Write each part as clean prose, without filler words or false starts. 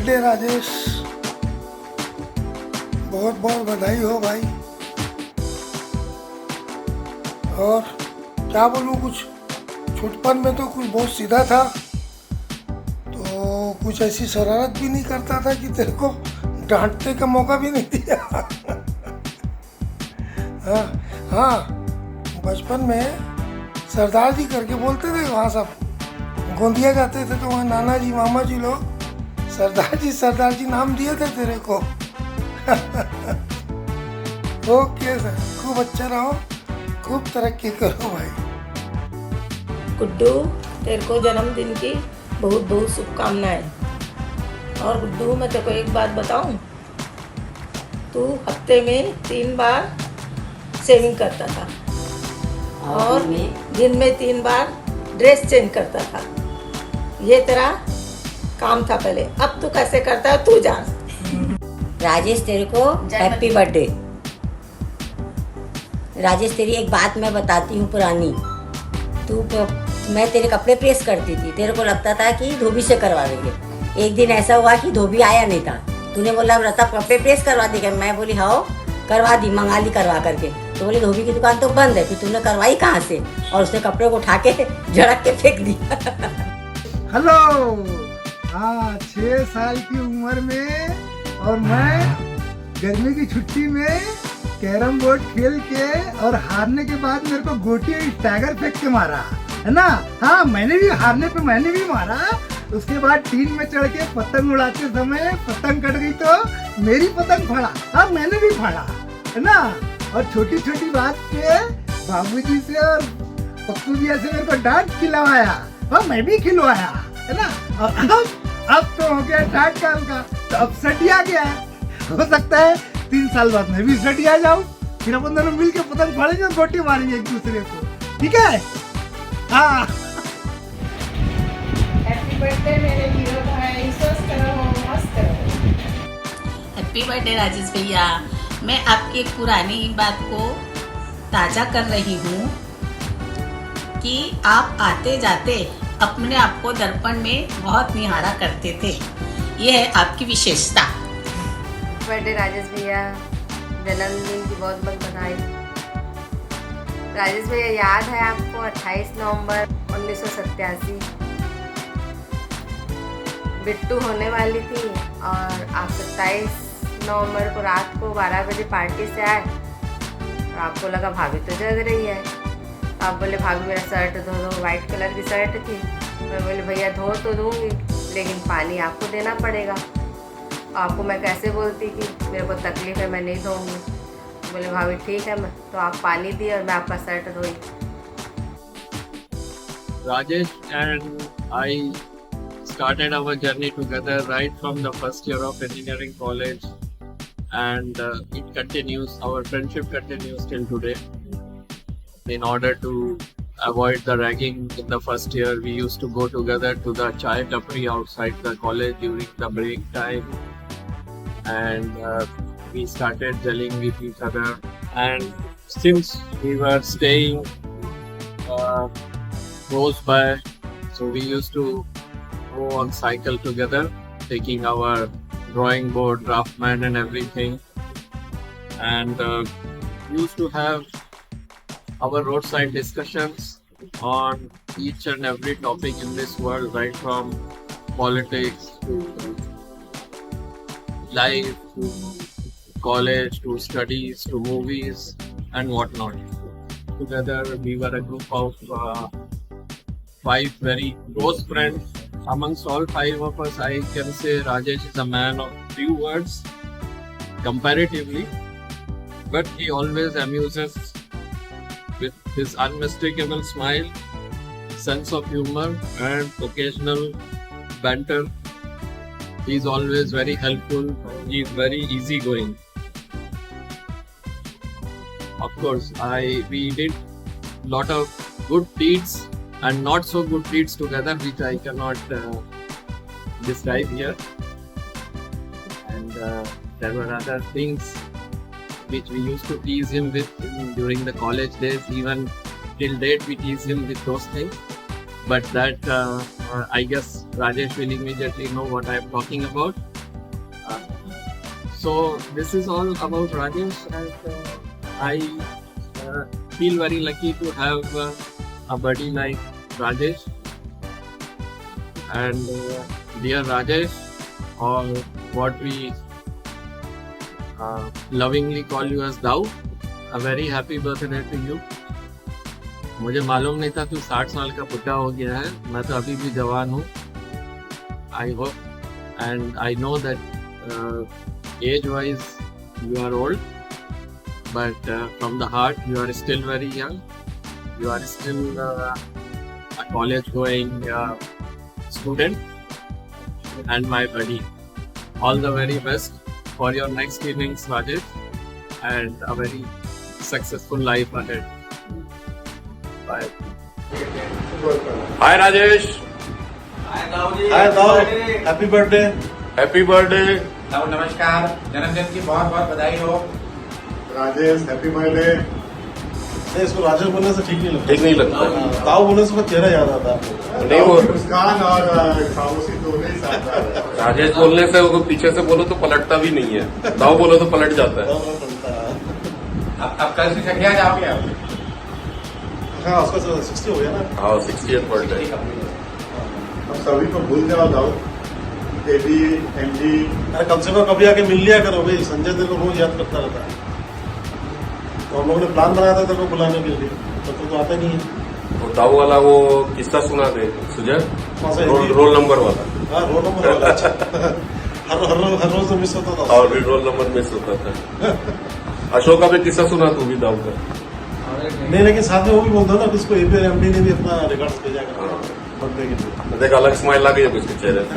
Birthday Rajesh, बहुत बहुत बधाई हो भाई। और क्या बोलूँ, कुछ छुटपन में तो कुछ बहुत सीधा था, तो कुछ ऐसी शरारत भी नहीं करता था कि तेरे को डांटने का मौका भी नहीं दिया। हाँ हाँ, बचपन में सरदार जी करके बोलते थे वहाँ सब, गोंदिया जाते थे तो वहाँ नाना जी मामा जी लोग सरदार जी नाम दिए थे तेरे को। ओके सर, खूब अच्छा रहो, खूब तरक्की करो भाई। गुड्डू, तेरे को जन्मदिन की बहुत बहुत शुभकामनाएं। और गुड्डू, मैं तेरे को एक बात बताऊं, तू हफ्ते में 3 बार शेविंग करता था और दिन में 3 बार ड्रेस चेंज करता था। ये तेरा काम था पहले, अब तू कैसे करता है तू जान। राजेश, तेरे को हैप्पी बर्थडे। राजेश, तेरी एक बात मैं बताती हूँ पुरानी। मैं तेरे कपड़े प्रेस करती थी, तेरे को लगता था कि धोबी से करवा देंगे। एक दिन ऐसा हुआ कि धोबी आया नहीं था, तूने बोला व्रता कपड़े प्रेस करवा देगा। मैं बोली हाँ, करवा दी, मंगा ली करवा करके। तो बोली धोबी की दुकान तो बंद है। फिर तूने करवाई कहाँ से? और उसने कपड़े को उठा के झड़क के फेंक दिया। हेलो, हाँ, 6 साल की उम्र में और मैं गर्मी की छुट्टी में कैरम बोर्ड खेल के और हारने के बाद मेरे को गोटी टाइगर फेंक के मारा है ना। हाँ, मैंने भी हारने पे मैंने भी मारा। उसके बाद टीन में चढ़ के पतंग उड़ाते समय पतंग कट गई तो मेरी पतंग फाड़ा। हाँ, मैंने भी फाड़ा है ना। और छोटी छोटी बात पे बाबूजी से और पप्पू जी से मेरे को डांट खिलवाया। हाँ, मैं भी खिलवाया है ना। और अब तो हो गया डांट काल का, तो अब सटिया गया। हो सकता है 3 साल बाद मैं भी सटिया जाऊं, फिर अपन दोनों मिलके पतंग फाड़ेंगे और गोटी मारेंगे एक दूसरे को, ठीक है? हाँ, हैप्पी बर्थडे मेरे हीरो भाई, स्वस्थ रहो, मस्त रहो। हैप्पी बर्थडे राजेश भैया। मैं आपकी एक पुरानी बात को ताज़ा कर रही हूँ कि आप आते जाते अपने आप को दर्पण में बहुत निहारा करते थे। ये है आपकी विशेषता। बर्थडे राजेश भैया, जन्मदिन की बहुत बहुत बधाई। राजेश भैया, याद है आपको 28 नवंबर 1987 बिट्टू होने वाली थी और आप 27 नवंबर को रात को 12 बजे पार्टी से आए और आपको लगा भाभी तो जग रही है। आप बोले भाभी मेरा शर्ट धो दो, वाइट कलर की शर्ट थी। मैं बोले भैया धो तो दूँगी, लेकिन पानी आपको देना पड़ेगा। आपको मैं कैसे बोलती कि मेरे को तकलीफ़ है, मैं नहीं धोऊंगी। बोले भाभी ठीक है, मैं तो आप पानी दिए और मैं आपका शर्ट धोई। Rajesh and I started our journey together right from the first year of engineering college, and it continues. Our friendship continues till today. In order to avoid the ragging in the first year, we used to go together to the chai tapri outside the college during the break time, and we started gelling with each other. And since we were staying close by, so we used to go on cycle together, taking our drawing board, draftman and everything, and used to have our roadside discussions on each and every topic in this world, right from politics to life to college to studies to movies and whatnot. Together we were a group of 5 very close friends. Amongst all 5 of us, I can say Rajesh is a man of few words comparatively, but he always amuses with his unmistakable smile, sense of humor and occasional banter. He is always very helpful. He is very easygoing. Of course, we did lot of good deeds and not so good deeds together, which I cannot describe here. And there were other things which we used to tease him with during the college days. Even till date, we tease him with those things. But that I guess Rajesh will immediately know what I am talking about. So this is all about Rajesh, and I feel very lucky to have a buddy like Rajesh. And dear Rajesh, or what we lovingly call you as Dao, a very happy birthday to you. मुझे मालूम नहीं था तू 60 साल का बुढ़ा हो गया है, मैं तो अभी भी जवान हूँ. I hope and I know that age-wise you are old, but from the heart you are still very young. You are still a college-going student and my buddy. All the very best for your next innings, Rajesh, and a very successful life ahead. Bye. Hi Rajesh. Hi Dau, happy birthday. Happy birthday. दाऊ नमस्कार, जन्मदिन की बहुत बहुत बधाई हो. Rajesh happy birthday. नहीं, इसको राजेश बोलने से ठीक नहीं लगता. ठीक नहीं लगता. दाऊ बोलने से उसका चेहरा याद आता है. नहीं वो मुस्कान और खामोशी दोनों ही साथ आ रहे हैं. राजेश बोलने से वो पीछे से बोलो तो पलटता भी नहीं है. दाऊ बोलो तो पलट जाता है. दाऊ बोलता है. अब कल से क्या जाओगे आप? हाँ, उसका 60 हो गया ना. हाँ 60th birthday. अब सभी को भूल जाओ दाऊ. AD MD. अरे कम से कम कभी आके मिल लिया करो भाई. संजय तेरे को रोज याद करता रहता है. तो हम लोगों ने प्लान बनाया था तेरे को बुलाने के लिए, तो आता नहीं है. वो दाऊ वाला वो किस्सा सुना दे सुजय. कौन सा? रोल नंबर वाला. हाँ, रोल नंबर वाला. अच्छा. हर रोज तो मिस होता था. और भी रोल नंबर मिस होता था. अशोक का भी किस्सा सुना तू भी दाऊ का. नहीं, लेकिन साथ में वो भी बोलता ना कि उसको एपी और एमडी ने भी अपना रिकॉर्ड्स भेजा कर बर्थडे के लिए. देख अलग स्माइल आ गई है उसके चेहरे पे.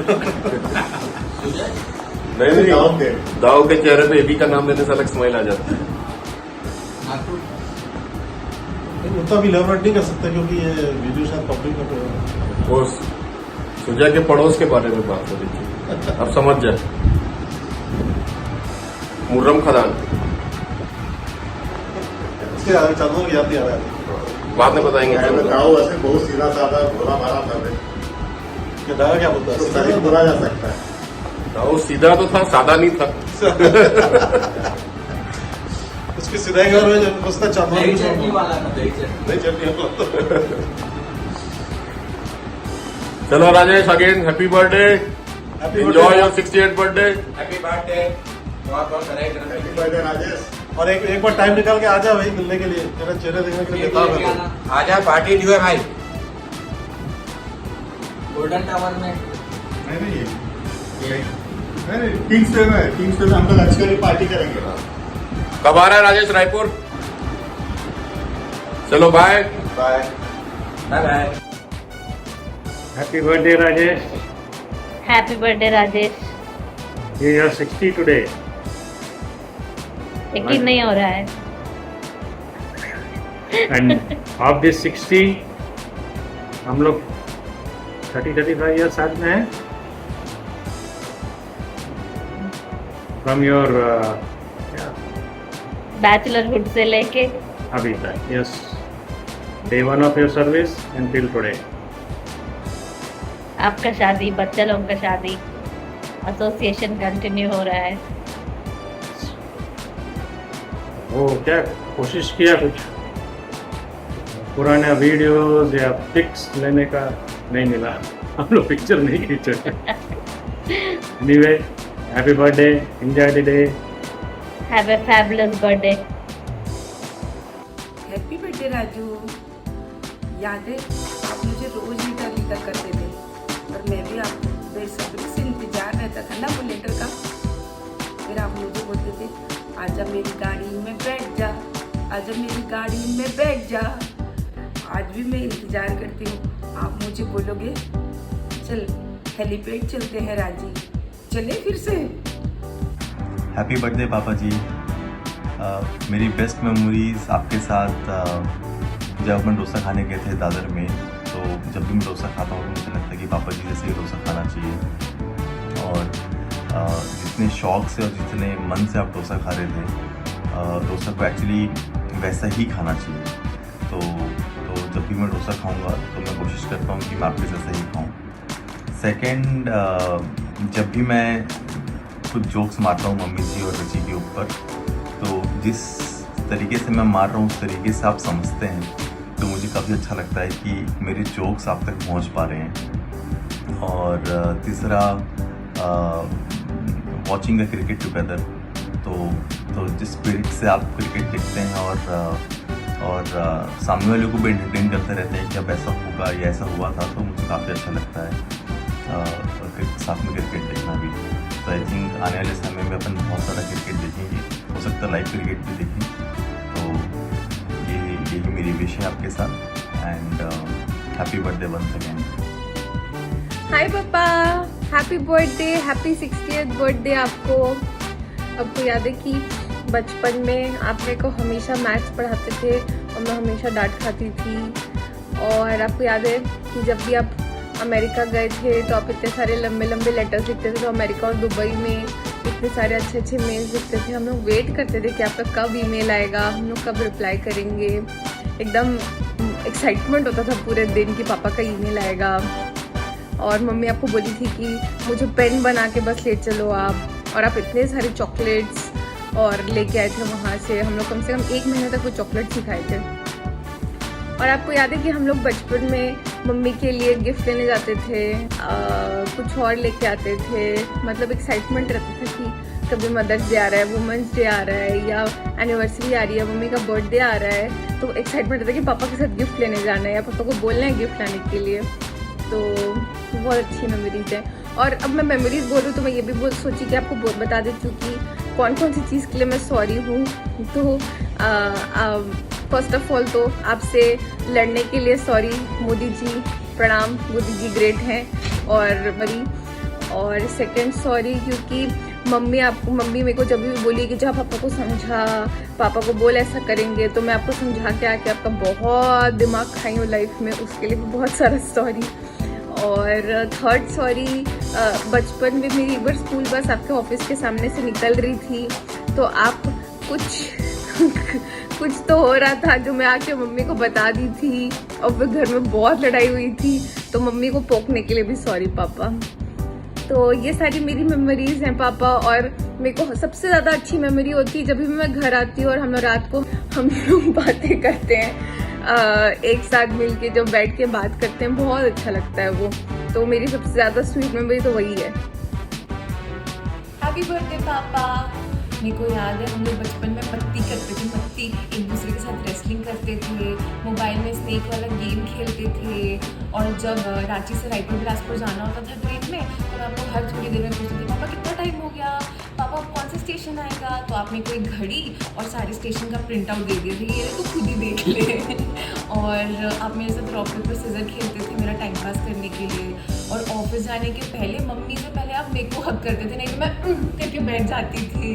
नहीं दाऊ के चेहरे पे एबी का नाम लेने से अलग स्माइल आ जाता है. उतना भी इलेबोरेट नहीं कर सकता क्योंकि ये वीडियो शायद पब्लिक में. वो सुजय के पड़ोस के बारे में बात हो रही थी. अब समझ जाए. मुर्रम खदान उसके चारों को याद नहीं आ रहा है. बाद में बताएंगे. दाऊ ऐसे बहुत सीधा साधा भोला भाला था. क्या दावा क्या बोलता तो है? सही बुरा जा सकता है. दाऊ सीधा तो था, सादा नहीं था. उसकी सिधाई घर में उसका चांदवा नहीं चटनी वाला था. नहीं चटनी वाला. चलो Rajesh, again happy birthday. Enjoy your 68th birthday. Happy birthday. बहुत बहुत बधाई. Happy birthday Rajesh. और एक बार टाइम निकाल के आ जा भाई मिलने के लिए. तेरा चेहरा देखने के लिए किताब है. आ जा, पार्टी ड्यू है भाई. गोल्डन टावर में. नहीं किंग्सवे में. किंग्सवे में हम लोग अच्छी वाली पार्टी करेंगे. कब आ रहा है राजेश रायपुर? चलो bye. Bye bye bye. Happy birthday, Rajesh. Happy birthday, Rajesh. You are 60 today. यकीन नहीं हो रहा है. And of this 60, हम लोग 30-35 years साथ में हैं. From your बैचलरहुड से लेके अभी तक. Yes. Day one of your service until today. आपका शादी, बच्चा लोगों का शादी, एसोसिएशन कंटिन्यू हो रहा है. वो क्या कोशिश किया कुछ पुराने वीडियोस या पिक्स लेने का नहीं मिला. हम लोग पिक्चर नहीं खींचे. Anyway happy birthday. Enjoy the day. Have a fabulous birthday. Happy birthday Raju. याद है आप मुझे रोज लीटर लीटर करते थे और मैं भी आपको बेसब्री से इंतजार रहता था ना वो लेटर का. फिर आप मुझे बोलते थे आजा मेरी गाड़ी में बैठ जा, आजा मेरी गाड़ी में बैठ जा. आज भी मैं इंतजार करती हूँ. आप मुझे बोलोगे चल हेलीपैड चलते हैं राजी. चले फिर से. हैप्पी बर्थडे पापा जी. मेरी बेस्ट मेमोरीज आपके साथ जब अपन डोसा खाने गए थे दादर में. तो जब भी मैं डोसा खाता हूँ तो मुझे लगता है कि पापा जी जैसे ही डोसा खाना चाहिए. और जितने शौक से और जितने मन से आप डोसा खा रहे थे, डोसा को एक्चुअली वैसा ही खाना चाहिए. तो जब भी मैं डोसा खाऊंगा तो मैं कोशिश करता हूँ कि मैं आपके जैसा ही खाऊं. सेकंड, जब भी मैं कुछ जोक्स मारता हूँ मम्मी जी और रुचि के ऊपर, तो जिस तरीके से मैं मार रहा हूँ उस तरीके से आप समझते हैं, तो मुझे काफ़ी अच्छा लगता है कि मेरे जोक्स आप तक पहुँच पा रहे हैं। और तीसरा वॉचिंग द क्रिकेट टुगेदर, तो जिस स्पिरिट से आप क्रिकेट देखते हैं और सामने वाले को भी एंटरटेन करते रहते हैं कि अब ऐसा होगा या ऐसा हुआ था, तो मुझे काफ़ी अच्छा लगता है साथ में क्रिकेट देखना भी। तो आई थिंक आने वाले समय में अपन बहुत सारा क्रिकेट देखेंगे, हो सकता है लाइव क्रिकेट भी देखें। तो यही मेरी विश है आपके साथ, and happy birthday once again. Hi पापा, happy birthday, happy 60th birthday आपको याद है कि बचपन में आप मेरे को हमेशा मैथ्स पढ़ाते थे और मैं हमेशा डांट खाती थी। और आपको याद है कि जब भी आप अमेरिका गए थे तो आप इतने सारे लंबे लंबे लेटर्स लिखते थे, तो अमेरिका और दुबई में इतने सारे अच्छे अच्छे मेल्स लिखते थे। हम लोग वेट करते थे कि आपका कब ईमेल आएगा, हम लोग कब रिप्लाई करेंगे। एकदम एक्साइटमेंट होता था पूरे दिन कि पापा का ईमेल आएगा। और मम्मी आपको बोली थी कि मुझे पेन बना के बस ले चलो आप, और आप इतने सारे चॉकलेट्स और लेके आए थे वहाँ से। हम लोग कम से कम 1 महीने तक वो चॉकलेट्स ही खाए थे। और आपको याद है कि हम लोग बचपन में मम्मी के लिए गिफ्ट लेने जाते थे, कुछ और लेके आते थे। मतलब एक्साइटमेंट रहता था कि कभी मदर्स डे आ रहा है, वुमेंस डे आ रहा है, या एनिवर्सरी आ रही है, मम्मी का बर्थडे आ रहा है, तो एक्साइटमेंट रहता है कि पापा के साथ गिफ्ट लेने जाना है या पापा को बोलना है गिफ्ट लाने के लिए। तो बहुत अच्छी मेमोरीज है। और अब मैं मेमोरीज बोल रही हूँ तो मैं ये भी सोची कि आपको बता देती हूँ कि कौन कौन सी चीज़ के लिए मैं सॉरी हूँ। तो फर्स्ट ऑफ ऑल तो आपसे लड़ने के लिए सॉरी मोदी जी, प्रणाम, मोदी जी ग्रेट हैं। और सेकंड सॉरी क्योंकि मम्मी मेरे को जब भी बोली कि जा पापा को समझा, पापा को बोल ऐसा करेंगे, तो मैं आपको समझा के आके आपका बहुत दिमाग खाई हूँ लाइफ में, उसके लिए भी बहुत सारा सॉरी। और थर्ड सॉरी, बचपन में मेरी एक बार स्कूल बस आपके ऑफिस के सामने से निकल रही थी, तो आप कुछ तो हो रहा था जो मैं आके मम्मी को बता दी थी, और फिर घर में बहुत लड़ाई हुई थी, तो मम्मी को पोकने के लिए भी सॉरी पापा। तो ये सारी मेरी मेमोरीज हैं पापा। और मेरे को सबसे ज़्यादा अच्छी मेमोरी होती है जब भी मैं घर आती हूँ और हम लोग रात को बातें करते हैं, एक साथ मिलके जब बैठ के बात करते हैं, बहुत अच्छा लगता है वो। तो मेरी सबसे ज़्यादा स्वीट मेमोरी तो वही है। हैप्पी बर्थडे पापा। मेरे को याद है हम लोग बचपन में पत्ती करते थे, पत्ती एक दूसरे के साथ रेसलिंग करते थे, मोबाइल में स्नेक वाला गेम खेलते थे। और जब रांची से रायपुर बिलासपुर जाना होता था ट्रेन में, तो मैं आपको हर थोड़ी देर में पूछती थी पापा कितना टाइम हो गया, पापा कौन सा स्टेशन आएगा। तो आप मेरे को एक घड़ी और सारे स्टेशन का प्रिंट आउट दे दिए थे, ये तो खुद ही देख ले। और आप मेरे साथ रॉक पेपर सीजर खेलते थे मेरा टाइम पास करने के लिए। और ऑफिस जाने के पहले मम्मी से पहले आप मेरे को हक करते थे, नहीं तो मैं करके बैठ जाती थी।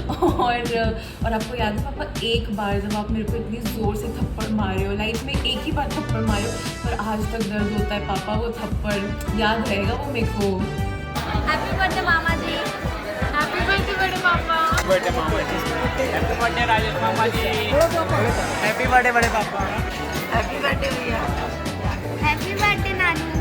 और आपको याद है पापा एक बार जब आप मेरे को इतनी ज़ोर से थप्पड़ मारे हो, लाइफ में एक ही बार थप्पड़ मारे हो, पर आज तक दर्द होता है पापा, वो थप्पड़ याद रहेगा वो मेरे को। हैप्पी बर्थडे मामा जी, हैप्पी बर्थडे पापा, हैप्पी बर्थडे मामा जी, हैप्पी बर्थडे राजेश मामा जी, हैप्पी बर्थडे बड़े पापा, हैप्पी बर्थडे भैया, हैप्पी बर्थडे नानू।